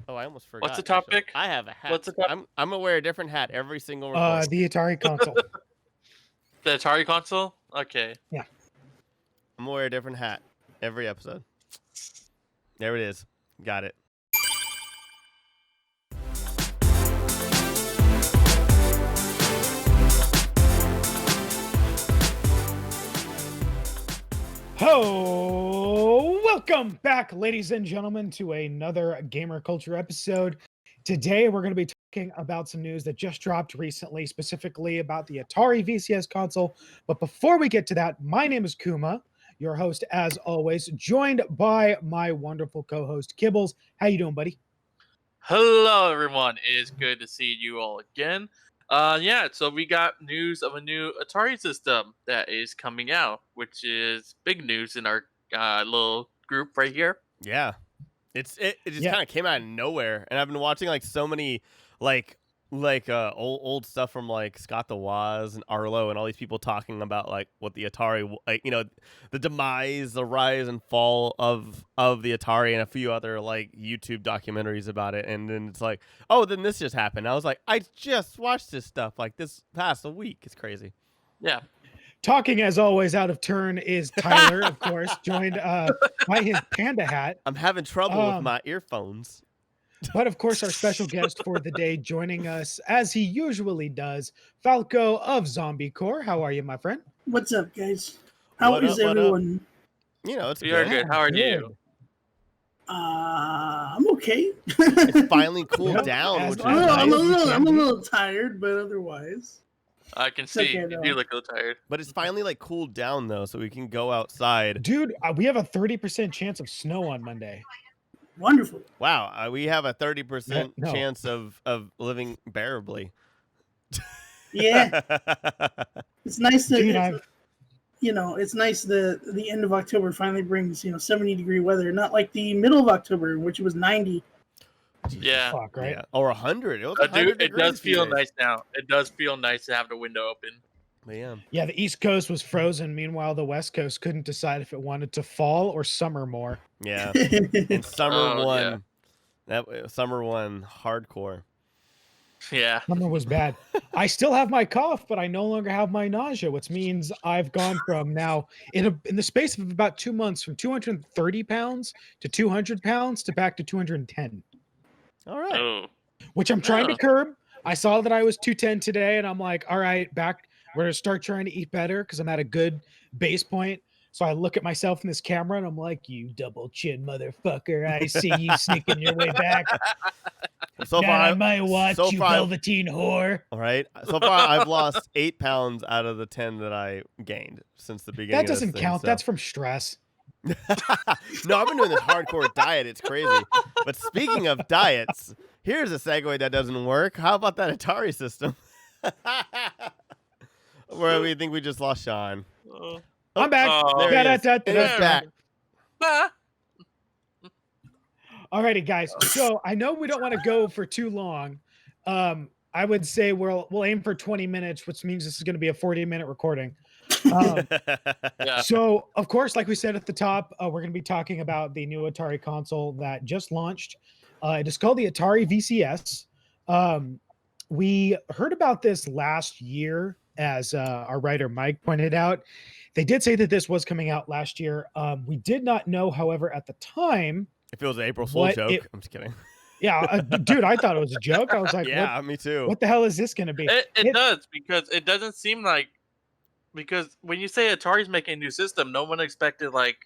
Oh, I almost forgot. What's the actually. topic? I have a hat. What's the topic? I'm gonna wear a different hat every single recording. The Atari console. The Atari console? Okay. I'm gonna wear a different hat every episode. There it is. Got it. Ho! Welcome back, ladies and gentlemen, to another GamerKulture episode. Today, we're going to be talking about some news that just dropped recently, specifically about the Atari VCS console. But before we get to that, my name is Kuma, your host, as always, joined by my wonderful co-host, Kibbles. How you doing, buddy? Hello, everyone. It is good to see you all again. So we got news of a new Atari system that is coming out, which is big news in our little group right here. Yeah, it just kind of came out of nowhere, and I've been watching like so many old stuff from like Scott the Woz and Arlo and all these people talking about like what the Atari, the demise, the rise and fall of the Atari, and a few other like YouTube documentaries about it. And then it's like, oh, then this just happened. I was like, I just watched this stuff like this past a week. It's crazy. Yeah. Talking as always out of turn is Tyler, of course, joined by his panda hat. I'm having trouble with my earphones. But of course, our special guest for the day joining us, as he usually does, Falco of Zombie Core. How are you, my friend? What's up, guys? How is everyone? It's we are good. How are you? I'm okay. It's finally cooled down. Which is I'm a little tired, but otherwise, I can see you do look a little tired. But it's finally like cooled down though, so we can go outside. Dude, we have a 30% chance of snow on Monday. Wonderful. Wow, we have a 30% chance of living bearably. Yeah, it's nice that it's nice that the end of October finally brings 70-degree weather, not like the middle of October, which was 90. Yeah, fuck, right? Yeah. Or 100. Dude, it does feel nice now. It does feel nice to have the window open. Yeah, the East Coast was frozen. Meanwhile, the West Coast couldn't decide if it wanted to fall or summer more. Yeah, and summer won. That summer won hardcore. Yeah, summer was bad. I still have my cough, but I no longer have my nausea, which means I've gone from now in the space of about 2 months from 230 pounds to 200 pounds to back to 210. All right, which I'm trying to curb. I saw that I was 210 today, and I'm like, all right, back. We're going to start trying to eat better because I'm at a good base point. So I look at myself in this camera and I'm like, you double chin motherfucker. I see you sneaking your way back. So far, I might watch you velveteen whore. All right. So far, I've lost 8 pounds out of the 10 that I gained since the beginning. That doesn't count. So. That's from stress. No, I've been doing this hardcore diet. It's crazy. But speaking of diets, here's a segue that doesn't work. How about that Atari system? Where we think we just lost Sean. I'm back. Back. Alrighty, guys. So I know we don't want to go for too long. I would say we'll aim for 20 minutes, which means this is going to be a 40-minute recording. So, of course, like we said at the top, we're going to be talking about the new Atari console that just launched. It is called the Atari VCS. We heard about this last year, as our writer Mike pointed out. They did say that this was coming out last year. We did not know, however, at the time. If it was an April Fool's joke, I'm just kidding. Yeah, dude, I thought it was a joke. I was like, yeah, me too. What the hell is this going to be? It does, because it doesn't seem like, because when you say Atari's making a new system, no one expected like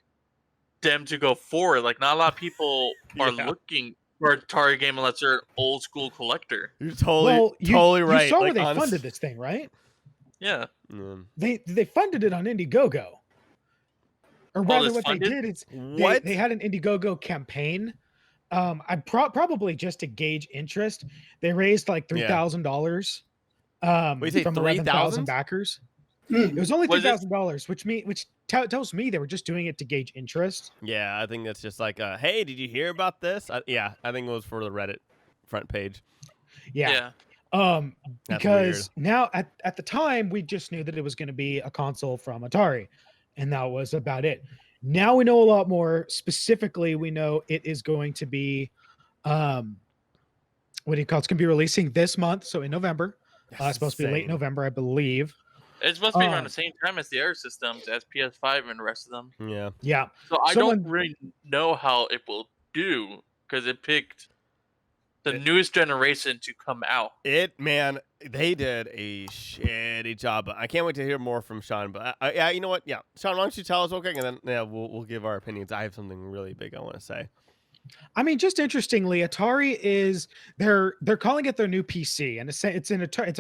them to go forward. Like, not a lot of people are looking for an Atari game unless you're an old school collector. You're totally right. You saw where they funded this thing, right? Yeah. They funded it on Indiegogo. Or rather, what they did is they had an Indiegogo campaign. I probably just to gauge interest, they raised like $3,000 from 11,000 backers. It was only $3,000, which tells me they were just doing it to gauge interest. Yeah, I think that's just like, hey, did you hear about this? I think it was for the Reddit front page. Yeah. Because now at the time we just knew that it was going to be a console from Atari, and that was about it. Now we know a lot more. Specifically, we know it is going to be what do you call it? It's going to be releasing this month, so in November. It's supposed to be late November, I believe. It's supposed to be around the same time as the other systems, as PS5 and the rest of them. Yeah. Yeah. So I don't really know how it will do because it picked the newest generation to come out. Man, they did a shitty job. I can't wait to hear more from Sean. But yeah, you know what? Yeah, Sean, why don't you tell us real quick, and then we'll give our opinions. I have something really big I want to say. I mean, just interestingly, Atari is they're calling it their new PC, and it's a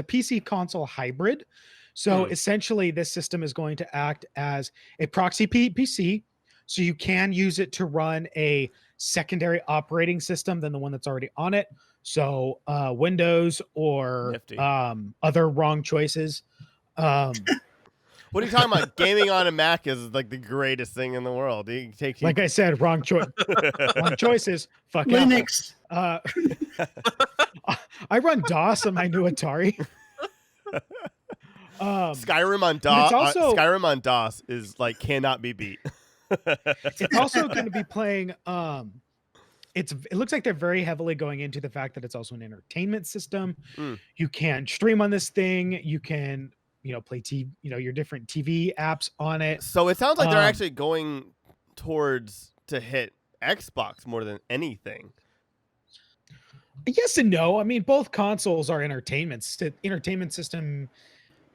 PC console hybrid. So essentially, this system is going to act as a proxy PC, so you can use it to run a secondary operating system than the one that's already on it. So Windows or other wrong choices. What are you talking about? Gaming on a Mac is like the greatest thing in the world. Like I said, wrong choice. Wrong choices. Fuck Linux. I run DOS on my new Atari. Skyrim on DOS. Skyrim on DOS is like cannot be beat. It's also going to be playing. It looks like they're very heavily going into the fact that it's also an entertainment system. You can stream on this thing. You can play TV, your different TV apps on it. So it sounds like they're actually going towards to hit Xbox more than anything. Yes and no. I mean, both consoles are entertainment system.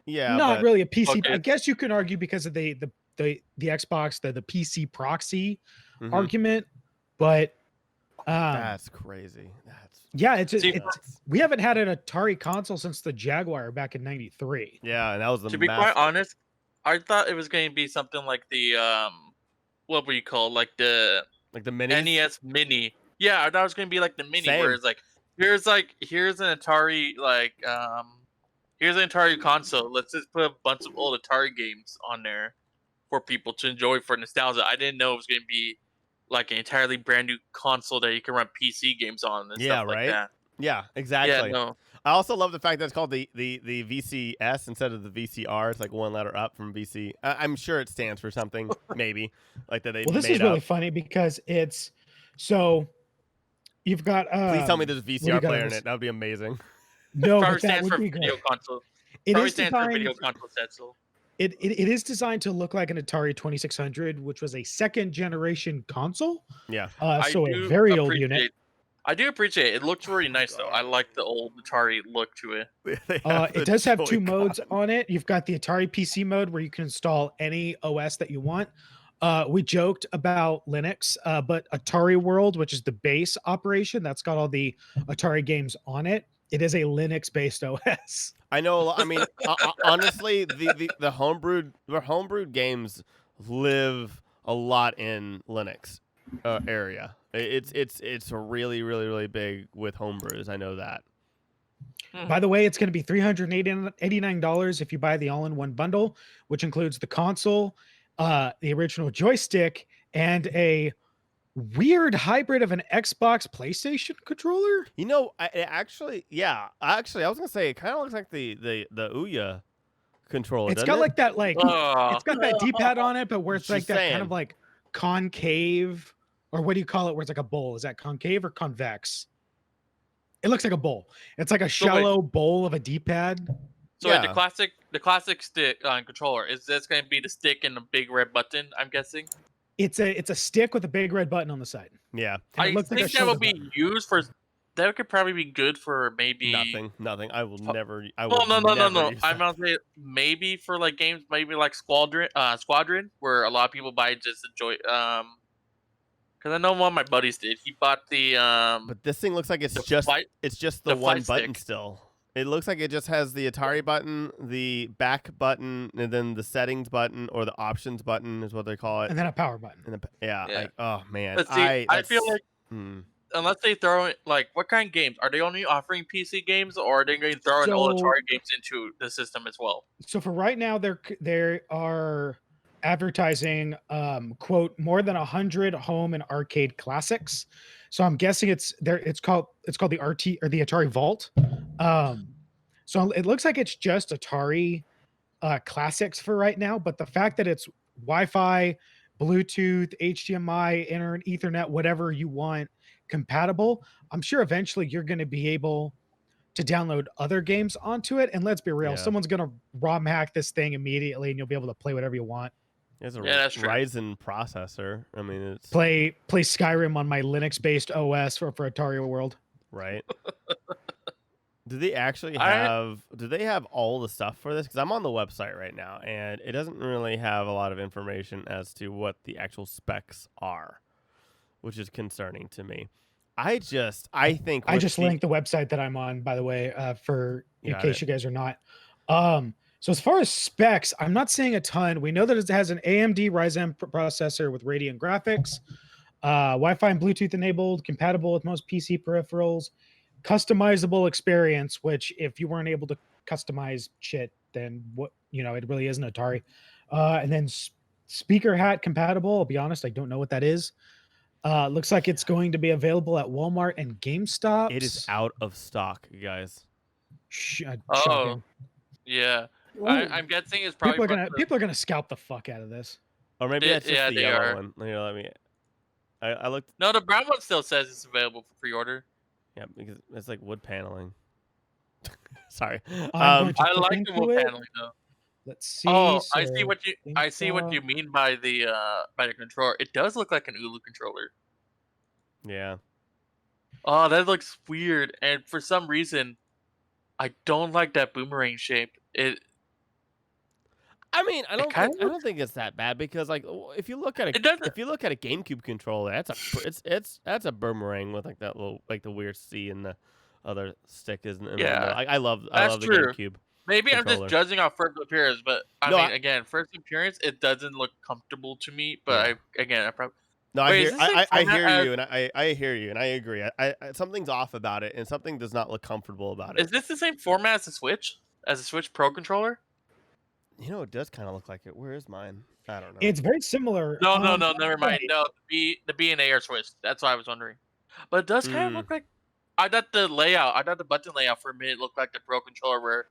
Yeah, not really a PC. Okay. I guess you can argue because of the Xbox, the PC proxy argument, but that's crazy. We haven't had an Atari console since the Jaguar back in '93. Yeah, and that was to be quite honest, I thought it was going to be something like the what would you call like the mini NES Mini. Yeah, I thought it was going to be like the Mini, where it's like here's an Atari here's an Atari console. Let's just put a bunch of old Atari games on there for people to enjoy for nostalgia. I didn't know it was going to be like an entirely brand new console that you can run PC games on and stuff like that. Yeah, exactly. Yeah, no. I also love the fact that it's called the VCS instead of the VCR. It's like one letter up from VC. I'm sure it stands for something, maybe like that they. Well, this is really funny because it's so you've got. Please tell me there's a VCR player in it. That would be amazing. No, probably stands for video console. It probably stands for video console settle. It is designed to look like an Atari 2600, which was a second generation console. Yeah. So a very old unit. I do appreciate it. It looks really nice though. I like the old Atari look to it. It does have two modes on it. You've got the Atari PC mode where you can install any OS that you want. We joked about Linux, but Atari World, which is the base operation, that's got all the Atari games on it. It is a Linux-based OS. I know. I mean, honestly, the homebrewed games live a lot in Linux area. It's really, really, really big with homebrews. I know that. By the way, it's going to be $389 if you buy the all-in-one bundle, which includes the console, the original joystick, and a weird hybrid of an Xbox PlayStation controller. I was gonna say it kind of looks like the Ouya controller. It's got like that, it's got that D-pad on it, but where it's like that kind of like concave, or what do you call it? Where it's like a bowl. Is that concave or convex? It looks like a bowl. It's like a shallow bowl of a D-pad. So the classic stick controller, is this going to be the stick and the big red button? I'm guessing. It's a stick with a big red button on the side. Yeah, I think that will be used for. That could probably be good for maybe nothing. I will never. No. I'm gonna say maybe for like games, maybe like Squadron, where a lot of people buy just enjoy. Because I know one of my buddies did. He bought the. But this thing looks like it's just the one button still. It looks like it just has the Atari button, the back button, and then the settings button or the options button is what they call it, and then a power button. Like, oh man, but see, I feel like unless they throw in like what kind of games are they only offering PC games, or are they going to throw in all Atari games into the system as well? So for right now, they are advertising quote more than 100 home and arcade classics. So I'm guessing it's called the RT or the Atari Vault. So it looks like it's just Atari classics for right now, but the fact that it's Wi-Fi, Bluetooth, HDMI, Ethernet, whatever you want, compatible, I'm sure eventually you're going to be able to download other games onto it. And let's be real, someone's going to ROM hack this thing immediately and you'll be able to play whatever you want. It's a that's true. Ryzen processor. I mean, it's play Skyrim on my Linux-based OS for Atari World. Right. Do they actually have? Do they have all the stuff for this? Because I'm on the website right now, and it doesn't really have a lot of information as to what the actual specs are, which is concerning to me. I just linked the website that I'm on, by the way, for in case you guys are not. So as far as specs, I'm not seeing a ton. We know that it has an AMD Ryzen processor with Radeon graphics, Wi-Fi and Bluetooth enabled, compatible with most PC peripherals, customizable experience, which if you weren't able to customize shit, then what, it really isn't Atari. And then speaker hat compatible. I'll be honest, I don't know what that is. Looks like it's going to be available at Walmart and GameStop. It is out of stock, you guys. Oh, yeah. I'm guessing it's probably people are gonna scalp the fuck out of this. Or maybe that's just the yellow one. Let me. I looked. No, the brown one still says it's available for pre-order. Yeah, because it's like wood paneling. Sorry. I like the wood paneling though. Let's see. Oh, I see what you mean by the controller. It does look like an Ulu controller. Yeah. Oh, that looks weird, and for some reason, I don't like that boomerang shape. I mean, I don't think it's that bad because, like, if you look at a GameCube controller, that's a boomerang with like that little, like the weird C and the other stick isn't. I love the GameCube. Maybe controller. I'm just judging off first appearance, but again, first appearance, it doesn't look comfortable to me. But I probably. No, I hear you, and I hear you, and I agree. I something's off about it, and something does not look comfortable about it. Is this the same format as a Switch Pro controller? It does kind of look like it. Where is mine? I don't know. It's very similar. No, never mind. No, the B and A are switched. That's what I was wondering. But it does kind of look like. I thought the button layout for a minute looked like the Pro controller, where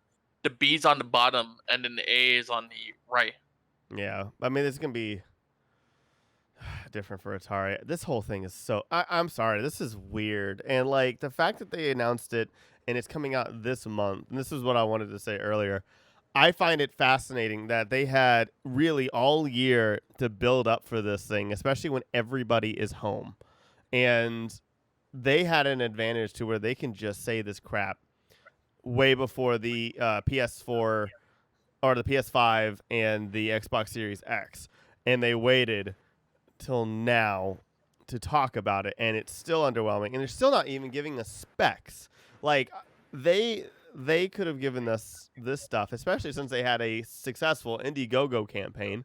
the B's on the bottom and then the A is on the right. Yeah, I mean it's gonna be different for Atari. This whole thing is so. I'm sorry. This is weird, and like the fact that they announced it and it's coming out this month. And this is what I wanted to say earlier. I find it fascinating that they had really all year to build up for this thing, especially when everybody is home. And they had an advantage to where they can just say this crap way before the PS4 or the PS5 and the Xbox Series X. And they waited till now to talk about it, and it's still underwhelming. And they're still not even giving us specs. Like, they could have given us this stuff, especially since they had a successful Indiegogo campaign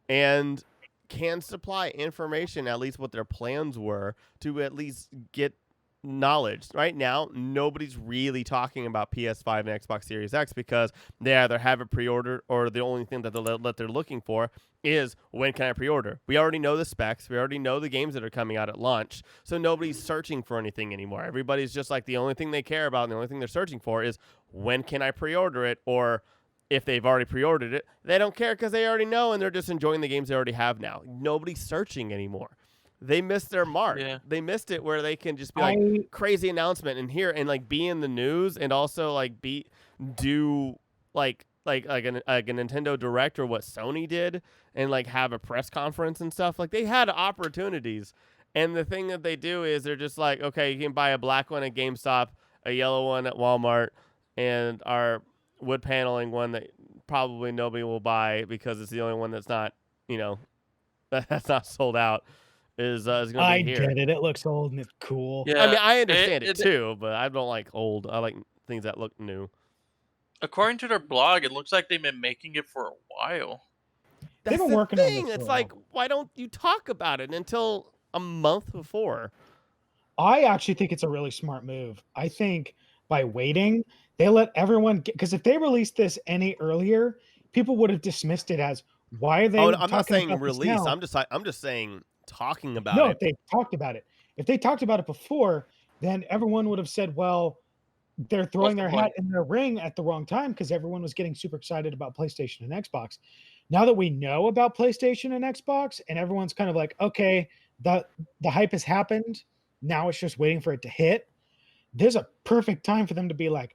and can supply information, at least what their plans were, to at least get knowledge. Right now, nobody's really talking about PS5 and Xbox Series X because they either have it pre-ordered or the only thing that they're looking for is when can I pre-order. We already know the specs. We already know the games that are coming out at launch. So nobody's searching for anything anymore. Everybody's just like the only thing they care about and the only thing they're searching for is when can I pre-order it, or if they've already pre-ordered it, they don't care because they already know and they're just enjoying the games they already have now. Nobody's searching anymore. They missed their mark. Yeah. They missed it where they can just be like crazy announcement and here and like be in the news and also like do like a Nintendo Direct or what Sony did and like have a press conference and stuff. Like they had opportunities, and the thing that they do is they're just like, okay, you can buy a black one at GameStop, a yellow one at Walmart, and our wood paneling one that probably nobody will buy because it's the only one that's not, that's not sold out. Is going to be here. I get it. It looks old and it's cool. Yeah, I mean, I understand it too, but I don't like old. I like things that look new. According to their blog, it looks like they've been making it for a while. They've been working on this. It's like, why don't you talk about it until a month before? I actually think it's a really smart move. I think by waiting, they let everyone get, because if they released this any earlier, people would have dismissed it as why are they? I'm not saying release. I'm just saying talking about it. No, if they talked about it. If they talked about it before, then everyone would have said, well, they're throwing their hat in their ring at the wrong time because everyone was getting super excited about PlayStation and Xbox. Now that we know about PlayStation and Xbox and everyone's kind of like, okay, the hype has happened, Now it's just waiting for it to hit. There's a perfect time for them to be like,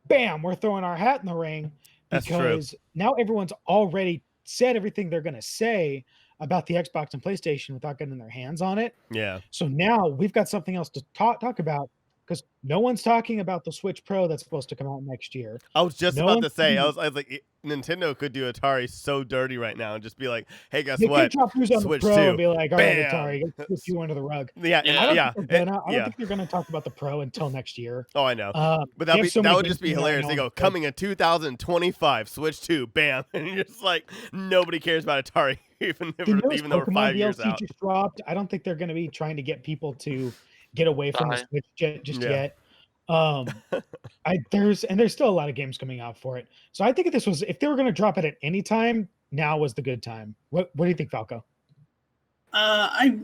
bam, we're throwing our hat in the ring, because now everyone's already said everything they're going to say about the Xbox and PlayStation without getting their hands on it. Yeah. So now we've got something else to talk about, because no one's talking about the Switch Pro that's supposed to come out next year. I was just about to say, I was like, Nintendo could do Atari so dirty right now and just be like, hey, guess they what? Could drop news on Switch the Pro 2. and be like, all Bam! right, Atari, get you under the rug. Yeah, I don't think they're going to talk about the Pro until next year. Oh, I know. But that would just be hilarious. They go, coming in 2025, Switch 2, bam. And you're just like, nobody cares about Atari, even though we're 5 years out. Just dropped. I don't think they're going to be trying to get people to get away from the Switch just yet. There's still a lot of games coming out for it. So I think if they were going to drop it at any time, now was the good time. What do you think, Falco? I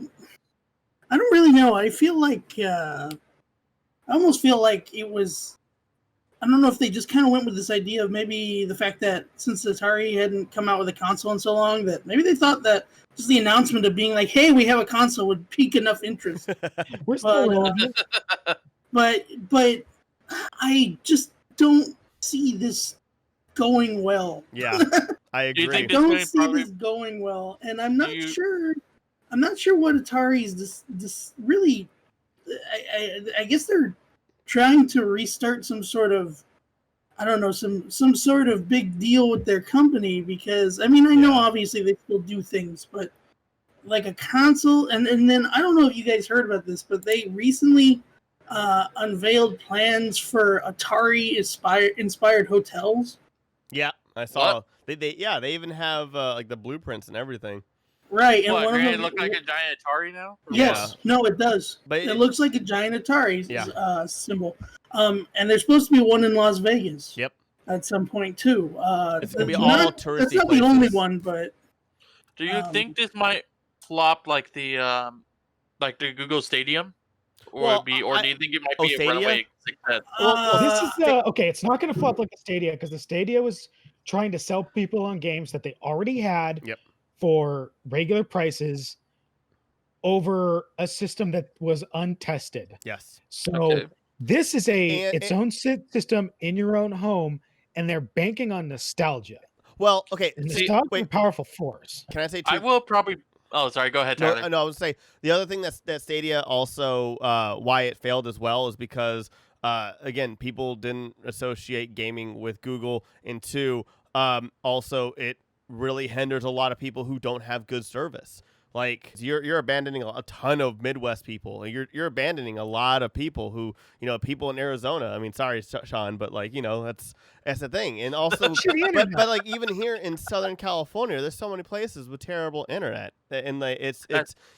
don't really know. I feel like I almost feel like it was. I don't know if they just kind of went with this idea of maybe the fact that since Atari hadn't come out with a console in so long, that maybe they thought that just the announcement of being like, "Hey, we have a console," would pique enough interest. We're still but I just don't see this going well. Yeah, I agree. I don't see this going well, and I'm not sure. I'm not sure what Atari's this really. I guess they're trying to restart some sort of, I don't know, some sort of big deal with their company, because I mean, I know obviously they still do things, but like a console, and then I don't know if you guys heard about this, but they recently unveiled plans for Atari inspired hotels. Yeah, I saw. What? They even have like the blueprints and everything. Right, and what, one of them look like a giant Atari now? Yes, no, it does. But it looks like a giant Atari symbol. And there's supposed to be one in Las Vegas. Yep. At some point too. It's gonna be all touristy. That's not places. The only one, but. Do you think this might flop like the Google Stadium, or do you think it might be a runaway success? This is okay. It's not going to flop like the Stadia, because the Stadia was trying to sell people on games that they already had. Yep. For regular prices over a system that was untested. Yes. So this is its own system in your own home, and they're banking on nostalgia. Well, okay. Nostalgia is a powerful force. Can I say I will probably. Oh, sorry. Go ahead, Tyler. No, I would say the other thing that Stadia also why it failed as well is because again, people didn't associate gaming with Google, and two, also it really hinders a lot of people who don't have good service. Like you're abandoning a ton of Midwest people. You're abandoning a lot of people who, people in Arizona. I mean, sorry, Sean, but that's the thing. And also, but like even here in Southern California, there's so many places with terrible internet, and it's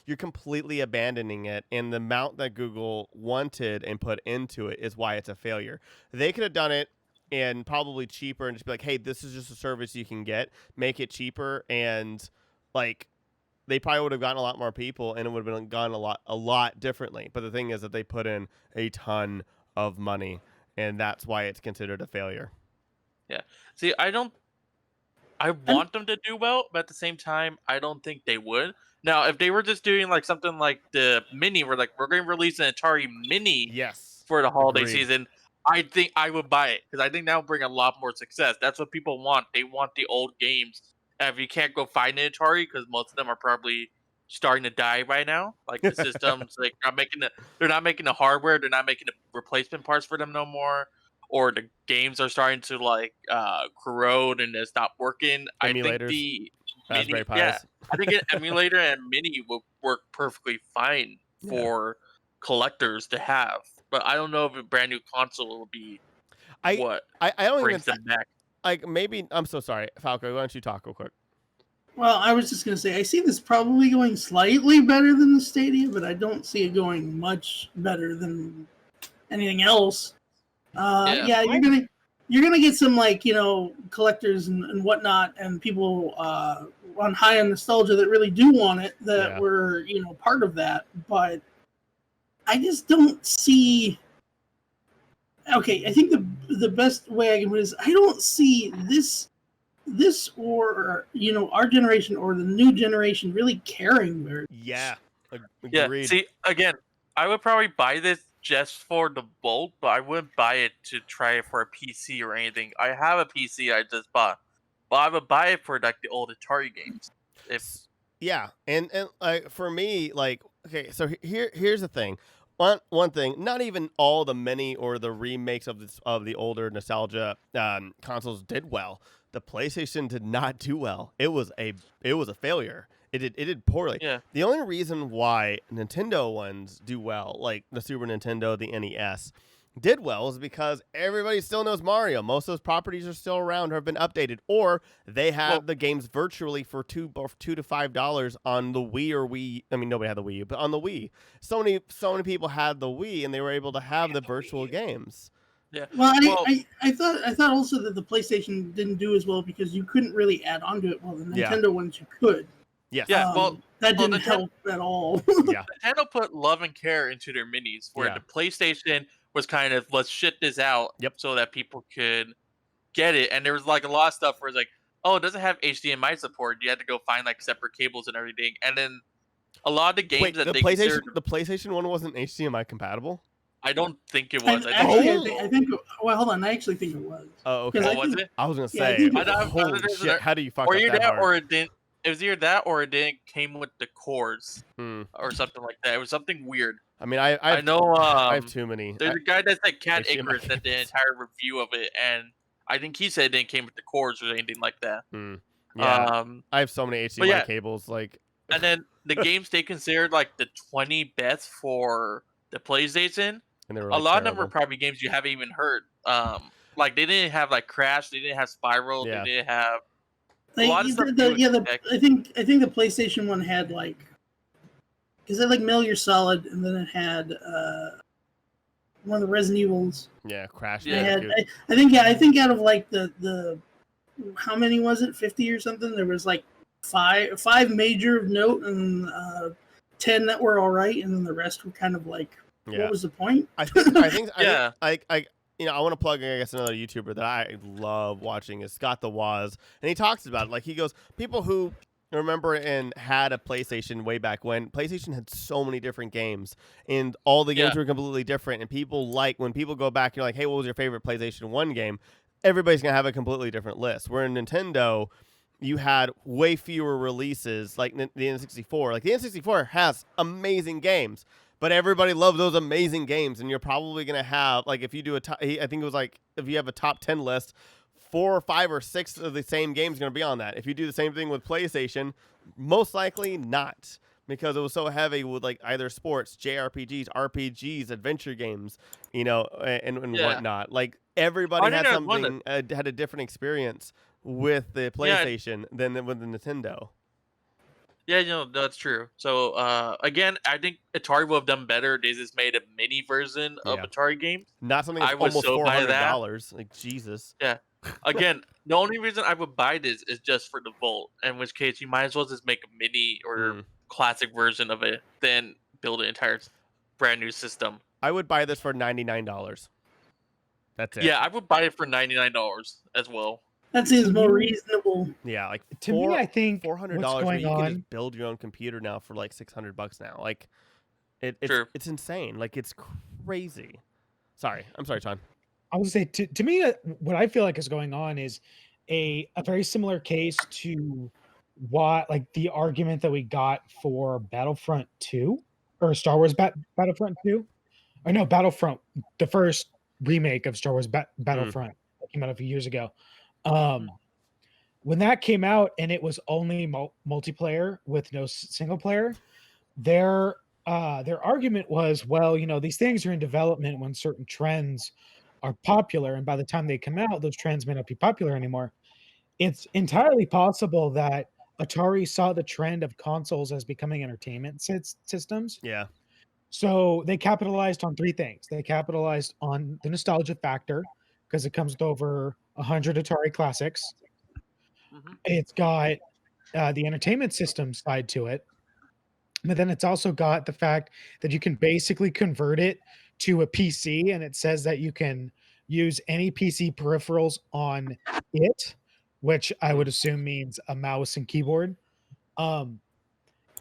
you're completely abandoning it. And the amount that Google wanted and put into it is why it's a failure. They could have done it and probably cheaper, and just be like, hey, this is just a service you can get, make it cheaper, and like they probably would have gotten a lot more people, and it would have been gone a lot differently. But the thing is that they put in a ton of money, and that's why it's considered a failure. Yeah. See, I want them to do well, but at the same time, I don't think they would. Now, if they were just doing like something like the Mini, where like we're going to release an Atari Mini for the holiday season, I think I would buy it, because I think that will bring a lot more success. That's what people want. They want the old games. And if you can't go find an Atari, because most of them are probably starting to die right now, like the systems, like they're not making the hardware, they're not making the replacement parts for them no more, or the games are starting to corrode and it's not working. Emulators, I think the Raspberry Pis. I think an emulator and Mini will work perfectly fine for collectors to have. But I don't know if a brand new console will be I don't brings even them back. Like maybe I'm so sorry, Falco. Why don't you talk real quick? Well, I was just gonna say I see this probably going slightly better than the Stadia, but I don't see it going much better than anything else. You're gonna get some collectors and whatnot, and people on high on nostalgia that really do want it, that were part of that, but I just don't see. Okay, I think the best way I can put it is I don't see this or our generation or the new generation really caring very much. Yeah, agreed. Yeah. See, again, I would probably buy this just for the Bolt, but I wouldn't buy it to try it for a PC or anything. I have a PC I just bought, but I would buy it for like the old Atari games. Yeah, and like for me, like okay, so here's the thing. One thing, not even all the many or the remakes of the older nostalgia consoles did well. The PlayStation did not do well. It was a failure. It did poorly. Yeah. The only reason why Nintendo ones do well, like the Super Nintendo, the NES, did well is because everybody still knows Mario. Most of those properties are still around or have been updated, or they have the games virtually for $2 to $5 on the Wii or Wii. I mean, nobody had the Wii U, but on the Wii, so many people had the Wii, and they were able to have the virtual games. Yeah. Well, I thought also that the PlayStation didn't do as well because you couldn't really add on to it. Well, the Nintendo ones you could. Yes. Yeah. Well, that didn't help at all. Yeah. Nintendo put love and care into their minis, where the PlayStation was kind of, let's shit this out so that people could get it. And there was like a lot of stuff where it's like, oh, it doesn't have HDMI support. You had to go find like separate cables and everything. And then a lot of the games the PlayStation 1 wasn't HDMI compatible? I don't think it was. I think. Well, hold on. I actually think it was. Oh, okay. Was it? I was gonna say, holy shit! How do you fuck up that hard? Or it didn't. It was either that or it didn't came with the cores or something like that. It was something weird. I mean, I know. I have too many. There's a guy that's like Cat Icarus that did an entire review of it, and I think he said it didn't came with the cords or anything like that. Yeah, I have so many HDMI cables. Like, and then the games they considered like the 20 best for the PlayStation. And they were like, a lot of them were probably games you haven't even heard. Like they didn't have like Crash, they didn't have Spiral, they didn't have a lot of stuff. I think the PlayStation one had like, because it like Metal Gear Solid, and then it had one of the Resident Evils. Yeah, Crash. Yeah, I think out of like the how many was it? 50 or something. There was like five major of note and 10 that were all right, and then the rest were kind of like. Yeah. What was the point? I think you know, I want to plug, I guess, another YouTuber that I love watching is Scott the Waz, and he talks about it. Like, he goes, people who remember and had a PlayStation way back when, PlayStation had so many different games, and all the games were completely different, and people like, when people go back, you're like, hey, what was your favorite PlayStation 1 game? Everybody's going to have a completely different list. Where in Nintendo, you had way fewer releases, like the N64. Like, the N64 has amazing games, but everybody loves those amazing games, and you're probably going to have, like, if you do I think it was like, if you have a top 10 list, 4 or 5 or 6 of the same games are going to be on that. If you do the same thing with PlayStation, most likely not, because it was so heavy with, like, either sports, JRPGs, RPGs, adventure games, you know, and whatnot. Like, everybody had something, had a different experience with the PlayStation than with the Nintendo. Yeah, you know, that's true. So, again, I think Atari would have done better. They just made a mini version of Atari games. Not something that's almost $400. Like, Jesus. Yeah. Again, the only reason I would buy this is just for the Volt, in which case you might as well just make a mini or classic version of it, then build an entire brand new system. I would buy this for $99. That's it. Yeah, I would buy it for $99 as well. That seems more reasonable. Yeah, like to me, I think $400. You can just build your own computer now for like $600 now. Like, it's insane. Like, it's crazy. Sorry, I'm sorry, Sean. I would say to me, what I feel like is going on is a very similar case to what, like, the argument that we got for Battlefront 2 or Star Wars Battlefront 2. I know Battlefront, the first remake of Star Wars Battlefront that came out a few years ago. When that came out and it was only multiplayer with no single player, their argument was, well, you know, these things are in development when certain trends are popular, and by the time they come out, those trends may not be popular anymore. It's entirely possible that Atari saw the trend of consoles as becoming entertainment systems. Yeah. So they capitalized on 3 things. They capitalized on the nostalgia factor, because it comes with over 100 Atari classics. It's got the entertainment system side to it. But then it's also got the fact that you can basically convert it to a PC, and it says that you can use any PC peripherals on it, which I would assume means a mouse and keyboard.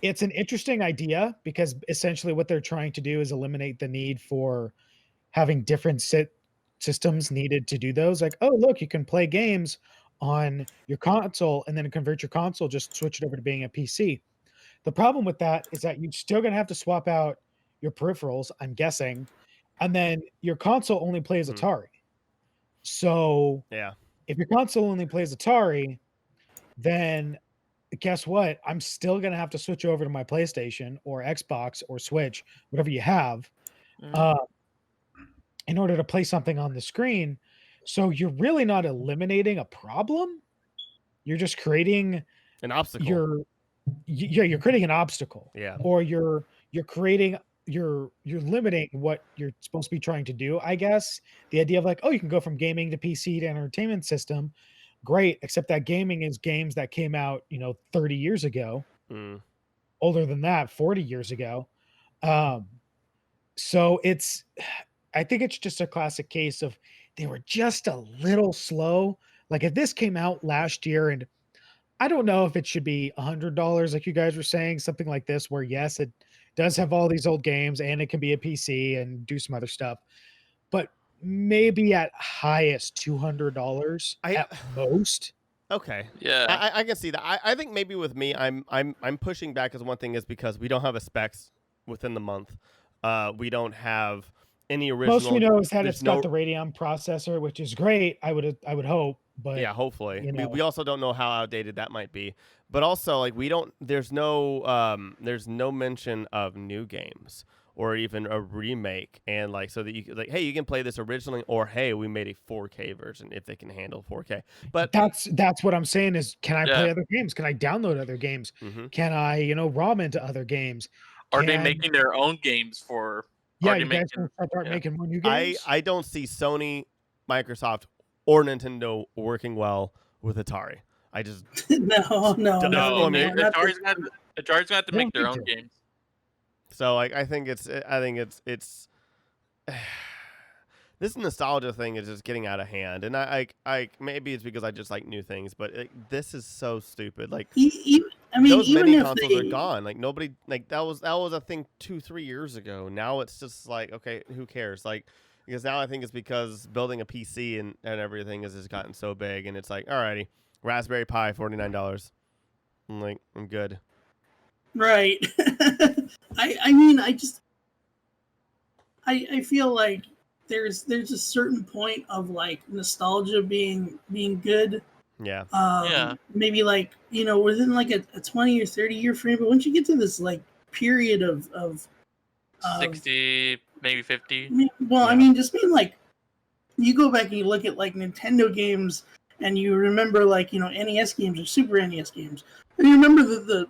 It's an interesting idea because essentially what they're trying to do is eliminate the need for having different systems needed to do those. Like, oh, look, you can play games on your console and then convert your console, just switch it over to being a PC. The problem with that is that you're still going to have to swap out your peripherals, I'm guessing, and then your console only plays Atari. So if your console only plays Atari, then guess what? I'm still going to have to switch over to my PlayStation or Xbox or Switch, whatever you have, in order to play something on the screen. So you're really not eliminating a problem. You're just creating an obstacle. You're creating an obstacle. Yeah. Or you're creating you're limiting what you're supposed to be trying to do, I guess. The idea of like, oh, you can go from gaming to PC to entertainment system. Great, except that gaming is games that came out, 30 years ago. Older than that, 40 years ago. So I think it's just a classic case of they were just a little slow. Like if this came out last year, and I don't know if it should be $100, like you guys were saying, something like this, where yes, it does have all these old games and it can be a PC and do some other stuff, but maybe at highest $200 at most. Okay. Yeah. I can see that. I think maybe with me, I'm pushing back, because one thing is because we don't have a specs within the month. We don't have any original. Most we know is that it's got the Radeon processor, which is great. I would hope, but yeah, hopefully. We also don't know how outdated that might be. But also, like, there's no mention of new games or even a remake, and like, so that you like, hey, you can play this originally, or hey, we made a 4K version if they can handle 4K. But that's what I'm saying is, can I play other games? Can I download other games? Can I, ROM into other games? Are they making their own games for? Yeah, you guys can start making more new games. I don't see Sony, Microsoft, or Nintendo working well with Atari. I just no. Atari's gonna have to make their own games. So I think it's this nostalgia thing is just getting out of hand, and I maybe it's because I just like new things, but this is so stupid. Like, those mini consoles are gone. Like, nobody, like, that was a thing 2-3 years ago. Now it's just like, okay, who cares? Like, because now I think it's because building a PC and everything has just gotten so big, and it's like, alrighty, Raspberry Pi, $49. I'm like, I'm good. Right. I feel like there's a certain point of like nostalgia being good. Yeah. Maybe like, within like a 20 or 30 year frame, but once you get to this like period of 60, maybe 50. I mean, just being like, you go back and you look at like Nintendo games and you remember like, NES games or Super NES games, and you remember the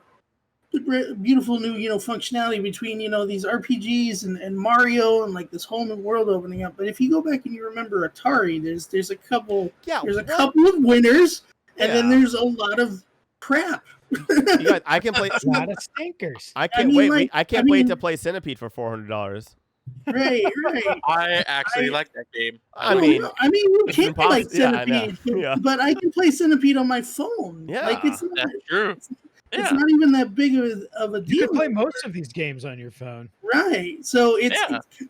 beautiful new, functionality between, these RPGs and Mario and like this whole new world opening up. But if you go back and you remember Atari, there's a couple, couple of winners, and then there's a lot of crap. You guys, I can play a lot of stinkers. I can't wait to play Centipede for $400. Right. I actually like that game. I mean, you can't like Centipede, but I can play Centipede on my phone. Yeah, like it's not, that's true. It's not even that big of a deal. You can play most of these games on your phone. Right. So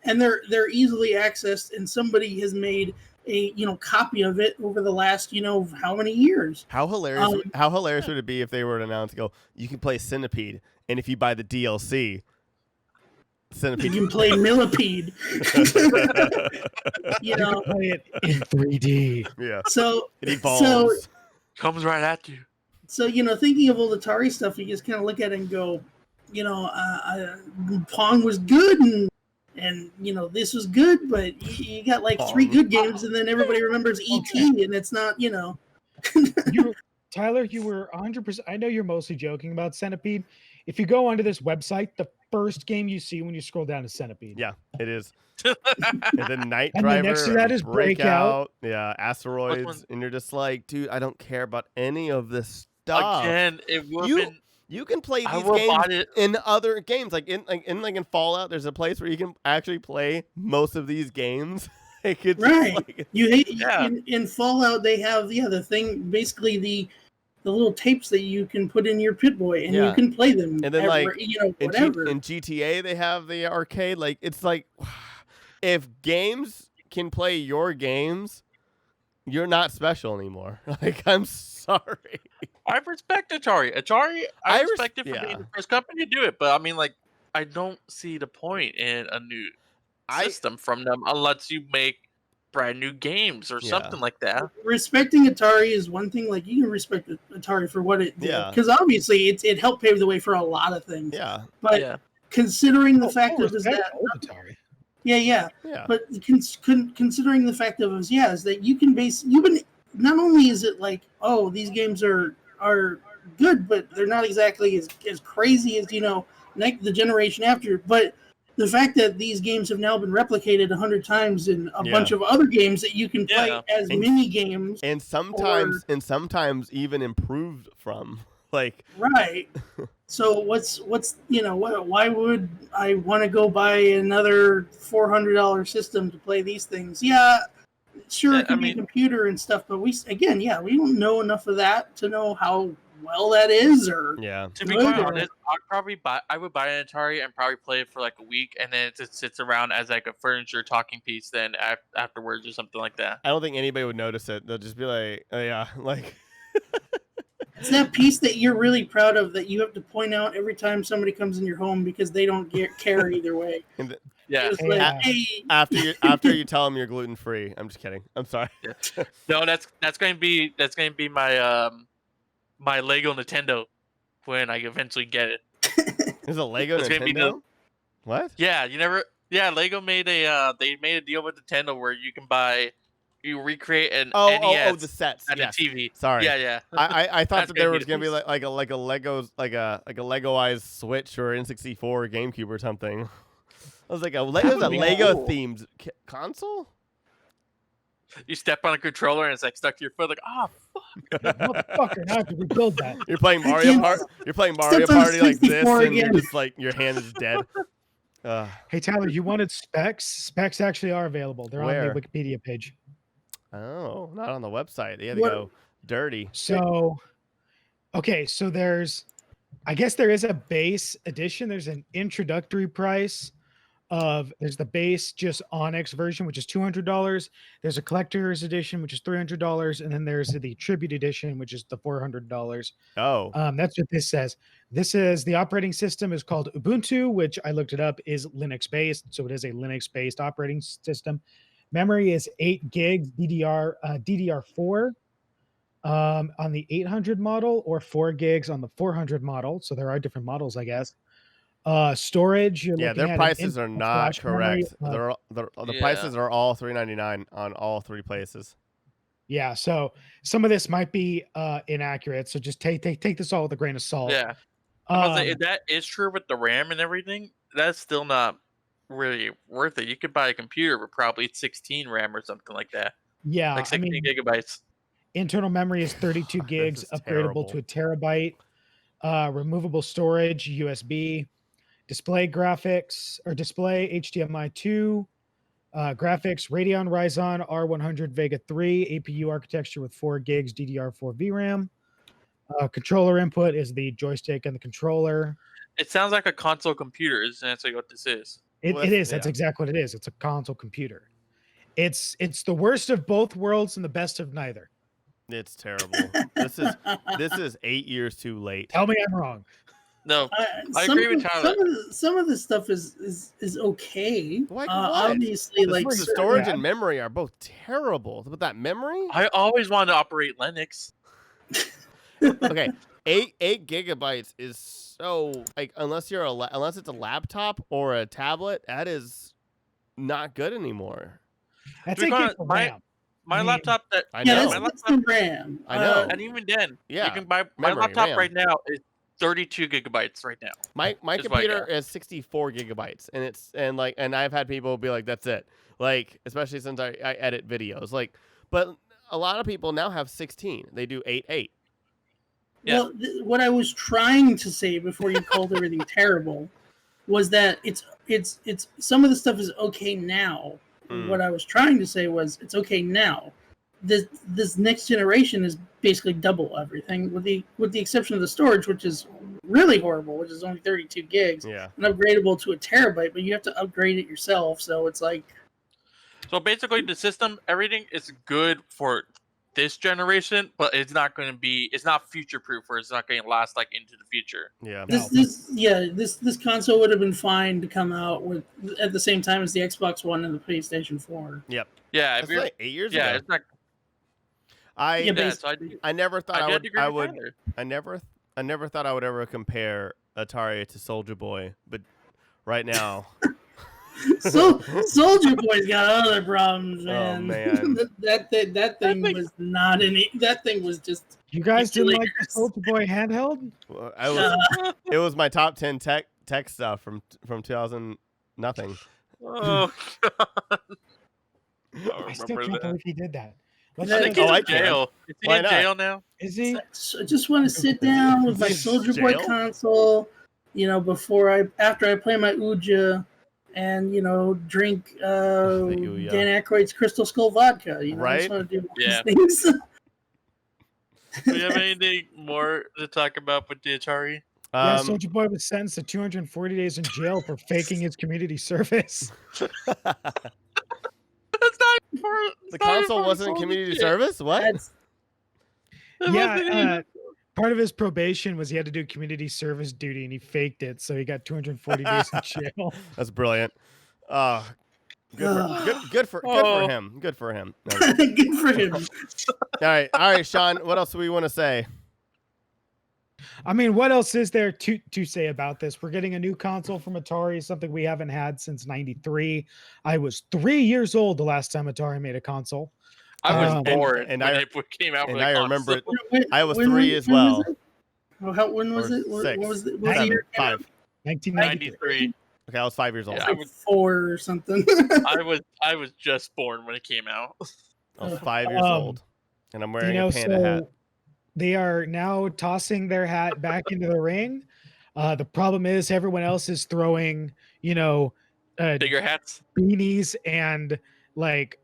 and they're easily accessed, and somebody has made a copy of it over the last how many years. How hilarious would it be if they were to announce, you can play Centipede, and if you buy the DLC, Centipede, you can play Millipede. You can play it in 3D. Yeah. So it evolves. Comes right at you. So, thinking of old Atari stuff, you just kind of look at it and go, Pong was good and this was good, but you got like Pong. 3 good games, and then everybody remembers E.T., and it's not, Tyler, you were 100%. I know you're mostly joking about Centipede. If you go onto this website, the first game you see when you scroll down is Centipede. Yeah, it is. And then Night Driver, and next to that is Breakout. Yeah, Asteroids, and you're just like, dude, I don't care about any of this stuff. Again, it would have been. You can play these games in other games, like in Fallout. There's a place where you can actually play most of these games. Right. In Fallout, they have the thing. Basically, the little tapes that you can put in your Pit-Boy, and you can play them. And then like whatever. in GTA they have the arcade. Like it's like, if games can play your games, you're not special anymore. Like, I'm sorry. I respect Atari. I respect it for being the first company to do it, but I mean, like, I don't see the point in a new system from them unless you make brand new games or something like that. Respecting Atari is one thing. Like, you can respect Atari for what it did, because obviously it helped pave the way for a lot of things. Yeah, but considering the fact of that old Atari. Yeah. But considering the fact of is that you can not only is it like, oh, these games are good, but they're not exactly as crazy as the generation after. But the fact that these games have now been replicated 100 times in a bunch of other games that you can play as mini games, and sometimes even improved from. Like, right. So what's why would I want to go buy another $400 system to play these things? Yeah, sure, it can be a computer and stuff, but we don't know enough of that to know how well that is. Or to be quite honest, I would buy an Atari and probably play it for like a week, and then it just sits around as like a furniture talking piece. Then afterwards or something like that. I don't think anybody would notice it. They'll just be like, oh yeah, like. It's that piece that you're really proud of that you have to point out every time somebody comes in your home because they don't care either way. After you tell them you're gluten free. I'm just kidding. I'm sorry. No, that's going to be my my Lego Nintendo when I eventually get it. There's a Lego Nintendo? What? Yeah, Lego made they made a deal with Nintendo where you recreate an NES the sets and a TV. Sorry. Yeah. I thought that there was gonna be like a Legos like a Legoized Switch or N64 or GameCube or something. I was like, there's a Lego themed console. You step on a controller and it's like stuck to your foot. Like, fuck, motherfucker! How did we build that? You're playing Mario Party. You're playing Mario Party like this, and you're just like your hand is dead. Hey Tyler, you wanted specs? Specs actually are available. They're on the Wikipedia page. Oh, not on the website. They had to go dirty. So, okay, so I guess there is a base edition. There's an introductory price there's the base just Onyx version, which is $200. There's a collector's edition, which is $300, and then there's the tribute edition, which is the $400. Oh, that's what this says. This is the operating system is called Ubuntu, which I looked it up is Linux based, so it is a Linux based operating system. Memory is 8 gigs DDR4 on the 800 model, or 4 gigs on the 400 model. So there are different models, I guess. Storage, you're looking their at prices are not correct. Memory, the prices are all $399 on all 3 places. Yeah, so some of this might be inaccurate. So just take this all with a grain of salt. Yeah, if that is true with the RAM and everything, that's still not really worth it. You could buy a computer with probably 16 RAM or something like that. Yeah, like 16 gigabytes. Internal memory is 32 gigs, upgradable to a terabyte. Removable storage, USB. Display graphics or display HDMI 2. Graphics Radeon Ryzen R100 Vega 3 APU architecture with 4 gigs DDR4 VRAM. Controller input is the joystick and the controller. It sounds like a console computer. Isn't that what this is? It is. That's exactly what it is. It's a console computer. It's the worst of both worlds and the best of neither. It's terrible. This is 8 years too late. Tell me I'm wrong. No, I agree with Tyler. Some of the stuff is okay. Like obviously, like the storage and memory are both terrible. But that memory, I always wanted to operate Linux. Okay, 8 gigabytes is so like unless it's a laptop or a tablet, that is not good anymore. That's my laptop that I know. My laptop RAM. I know, and even then, you can buy my laptop RAM. right now is 32 gigabytes right now. My computer is 64 gigabytes, and I've had people be like, "That's it." Like, especially since I edit videos, like, but a lot of people now have 16. They do 8. Yeah. Well, what I was trying to say before you called everything terrible was that it's some of the stuff is okay now. What I was trying to say was it's okay now. this next generation is basically double everything, with the exception of the storage, which is really horrible, which is only 32 gigs, Yeah. and upgradable to a terabyte, but you have to upgrade it yourself. So it's like, So basically, the system, everything is good for this generation, but it's not going to be. It's not future proof, or it's not going to last like into the future. Yeah. this console would have been fine to come out with at the same time as the Xbox One and the PlayStation 4. Yep. Yeah, if That's you're like 8 years yeah, ago. it's not. I Yeah, so I never thought I would. agree I with would. either. I never thought I would ever compare Atari to Soldier Boy, but right now. So Soldier Boy's got other problems, man. Oh, man. that thing was not any. That thing was just. You guys didn't like the Lakers. Soldier Boy handheld? Well, it was my top 10 tech stuff from 2000 nothing. Oh God! I still can't believe he did that. I think he's I in can. jail. Is he Why in not? jail now? Is he? I just want to sit down with my He's Soldier Boy jail? console, after I play my Ouija, and drink Ouija. Dan Aykroyd's Crystal Skull vodka. I Right? just want to do Yeah. these things. Do you have anything more to talk about with the Atari? Yeah, Soldier Boy was sentenced to 240 days in jail for faking his community service. That's not for the console wasn't in community service? What? That's- Yeah, part of his probation was he had to do community service duty, and he faked it, so he got 240 days in jail. That's brilliant. Good for him. Good for him. No. Good for him. All right, Sean. What else do we want to say? I mean, what else is there to say about this? We're getting a new console from Atari, something we haven't had since '93. I was 3 years old the last time Atari made a console. I was Um, born and when I- it came out. and with I the remember console. I was When 3 as well. was it? When was Or it? What 6, was it? What 7, year? 5. 1993. 93. Okay, I was 5 years old. Yeah, Like 4 or something. I was just born when it came out. I was 5 years old, and I'm wearing a panda so hat. they are now tossing their hat back into the ring. The problem is everyone else is throwing, Bigger hats. beanies and like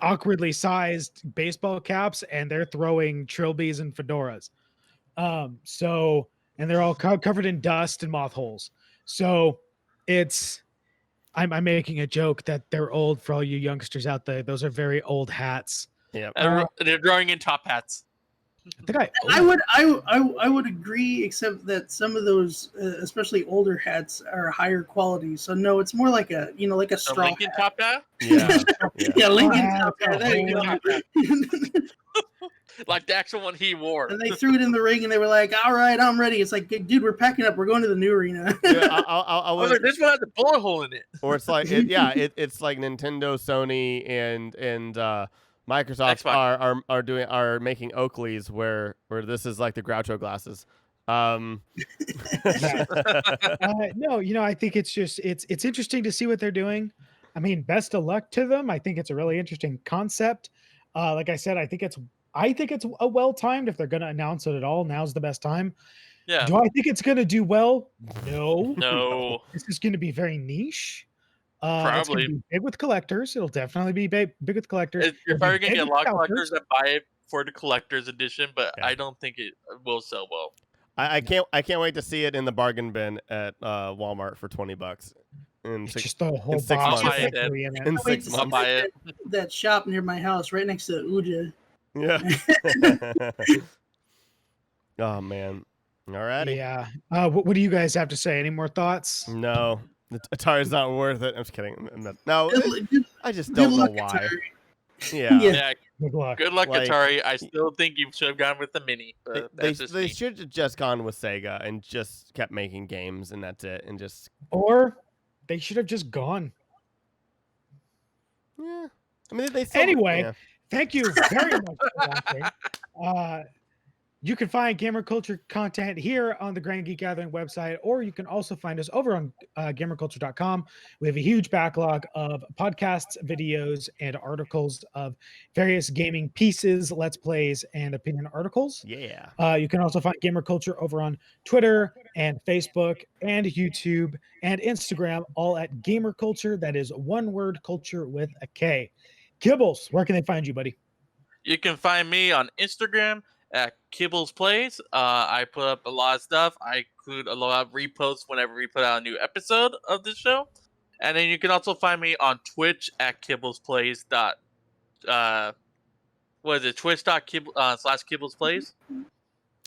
awkwardly sized baseball caps, and they're throwing trilbies and fedoras. And they're all covered in dust and moth holes. So I'm making a joke that they're old for all you youngsters out there. Those are very old hats. Yeah. They're drawing in top hats. I would agree, except that some of those, especially older hats, are higher quality. So no, it's more like a A straw Lincoln hat. top hat, Yeah. Yeah, Lincoln Oh, top hat. There you go. like the actual one he wore. And they threw it in the ring, and they were like, "All right, I'm ready." It's like, dude, we're packing up. We're going to the new arena. Yeah, I I was was, like, this one has a bullet hole in it. or it's like it's like Nintendo, Sony, and Microsoft Xbox. are making Oakleys where this is like the Groucho glasses. No, I think it's just it's interesting to see what they're doing. I mean, best of luck to them. I think it's a really interesting concept. Like I said, I think it's a well timed. If they're going to announce it at all, now's the best time. Yeah. Do I think it's going to do well? No. No. This is going to be very niche. It's Probably. gonna be big with collectors. It'll definitely be big with collectors. You're It'll probably be gonna big get a with lot of scalpers. collectors that buy it for the collector's edition, but Yeah. I don't think it will sell well. I can't wait to see it in the bargain bin at Walmart for $20. It's just the whole 6 box months. of victory in it. In Wait 6 to I'll months. buy it. That shop near my house, right next to Ouija. Yeah. Oh man. Alrighty. Yeah. What do you guys have to say? Any more thoughts? No, the Atari's not worth it. I'm just kidding. No, Good I just don't know luck, why. Atari. Yeah. Yeah. Yeah, Good luck. good luck, Like- Atari. I still think you should have gone with the mini. But They that's just me. should have just gone with Sega and just kept making games and that's it. And just Or they should have just gone. yeah. I mean they still, Anyway, yeah. Thank you very much for watching. You can find GamerKulture content here on the Grand Geek Gathering website, or you can also find us over on GamerKulture.com. We have a huge backlog of podcasts, videos, and articles of various gaming pieces, let's plays, and opinion articles. Yeah. You can also find GamerKulture over on Twitter and Facebook and YouTube and Instagram, all at GamerKulture. That is one word, culture with a K. Kibbles, where can they find you, buddy? You can find me on Instagram at Kibbles Plays. I put up a lot of stuff. I include a lot of reposts whenever we put out a new episode of the show. And then you can also find me on Twitch at kibblesplays. What is it? Twitch./kibblesplays.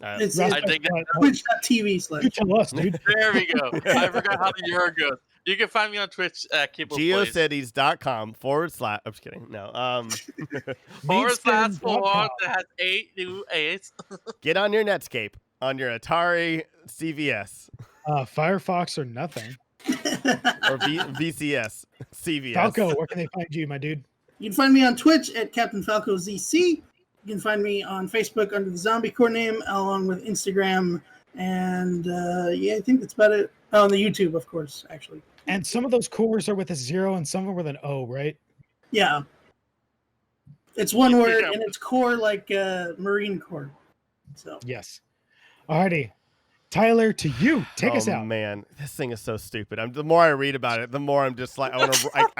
It's I think that Twitch.tv/ You tell us, dude. there we go. I forgot how the URL goes. You can find me on Twitch at Kibbles Plays. Geocities.com / I'm just kidding. No. /4 that has 8 new A's. Get on your Netscape on your Atari CVS. Firefox or nothing. Or VCS CVS. Falco, where can they find you, my dude? You can find me on Twitch at Captain Falco ZC. You can find me on Facebook under the Zombie Core name, along with Instagram, and I think that's about it. Oh, on the YouTube, of course, actually. And some of those cores are with a 0 and some are with an O, right? Yeah. It's one word, and it's core like Marine Corps. So yes. Alrighty. Tyler, to you. Take us out. Oh man, this thing is so stupid. The more I read about it, the more I'm just like, I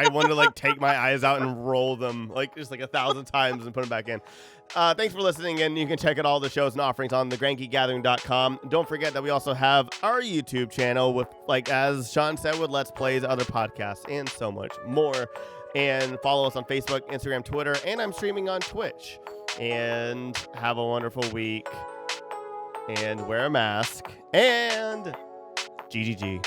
want to like take my eyes out and roll them like just like 1,000 times and put them back in. Thanks for listening, and you can check out all the shows and offerings on thegrandgeekgathering.com. Don't forget that we also have our YouTube channel with, like as Sean said, with Let's Plays, other podcasts, and so much more. And follow us on Facebook, Instagram, Twitter, and I'm streaming on Twitch. And have a wonderful week. And wear a mask. And GGG.